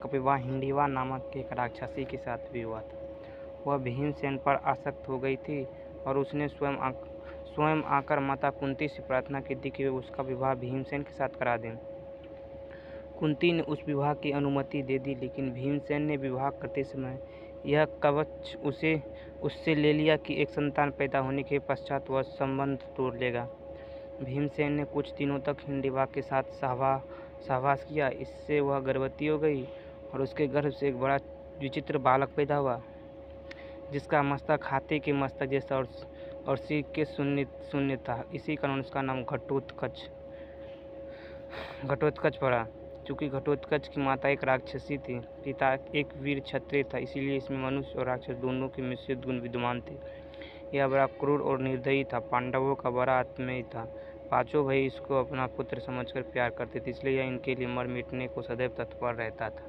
का विवाह हिंडिवा नामक एक राक्षसी के साथ भी हुआ था। वह भीमसेन पर आसक्त हो गई थी और उसने स्वयं आकर माता कुंती से प्रार्थना की थी कि वे उसका विवाह भीमसेन के साथ करा दें। कुंती ने उस विवाह की अनुमति दे दी, लेकिन भीमसेन ने विवाह करते समय यह कवच उससे ले लिया कि एक संतान पैदा होने के पश्चात वह संबंध तोड़ लेगा। भीमसेन ने कुछ दिनों तक हिंडिवा के साथ सहवास किया। इससे वह गर्भवती हो गई और उसके गर्भ से एक बड़ा विचित्र बालक पैदा हुआ, जिसका मस्तक हाथी के मस्तक जैसा और सिर के शून्य था। इसी कारण उसका नाम घटोत्कच पड़ा। चूँकि घटोत्कच की माता एक राक्षसी थी, पिता एक वीर क्षत्रिय था, इसीलिए इसमें मनुष्य और राक्षस दोनों के मिश्रित गुण विद्यमान थे। यह बड़ा क्रूर और निर्दयी था। पांडवों का बड़ा आत्मीय था। पांचों भाई इसको अपना पुत्र समझकर प्यार करते थे, इसलिए यह इनके लिए मर मिटने को सदैव तत्पर रहता था।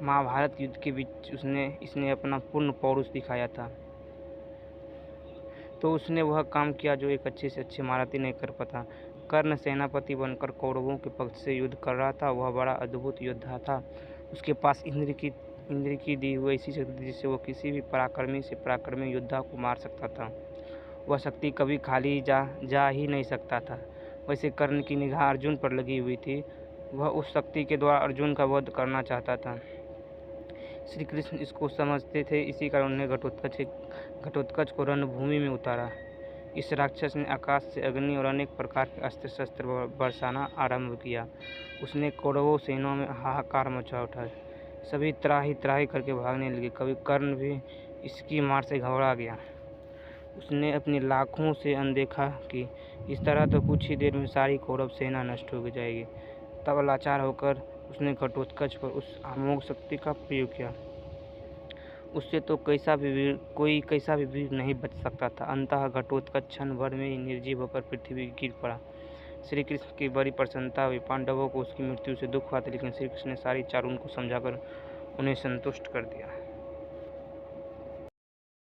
महाभारत युद्ध के बीच इसने अपना पूर्ण पौरुष दिखाया था, तो उसने वह काम किया जो एक अच्छे से अच्छे महारथी नहीं कर पाता। कर्ण सेनापति बनकर कौरवों के पक्ष से युद्ध कर रहा था। वह बड़ा अद्भुत योद्धा था। उसके पास इंद्र की दी हुई ऐसी शक्ति थी जिससे वह किसी भी पराक्रमी योद्धा को मार सकता था। वह शक्ति कभी खाली जा ही नहीं सकता था। वैसे कर्ण की निगाह अर्जुन पर लगी हुई थी। वह उस शक्ति के द्वारा अर्जुन का वध करना चाहता था। श्री कृष्ण इसको समझते थे, इसी कारण उन्होंने घटोत्कच को रणभूमि में उतारा। इस राक्षस ने आकाश से अग्नि और अनेक प्रकार के अस्त्र शस्त्र बरसाना आरंभ किया। उसने कौरवों सेना में हाहाकार मचा उठाया। सभी त्राही करके भागने लगे। कभी कर्ण भी इसकी मार से घबरा गया। उसने अपनी लाखों से अनदेखा की। इस तरह तो कुछ ही देर में सारी कौरव सेना नष्ट हो जाएगी। तब लाचार होकर उसने घटोत्कच पर उस अमोघ शक्ति का प्रयोग किया। उससे तो कोई कैसा भी वीर नहीं बच सकता था। अंततः घटोत्कच क्षण भर में ही निर्जीव होकर पृथ्वी गिर पड़ा। श्री कृष्ण की बड़ी प्रसन्नता हुई। पांडवों को उसकी मृत्यु से दुख हुआ था, लेकिन श्री कृष्ण ने सारी चाल उनको समझाकर उन्हें संतुष्ट कर दिया।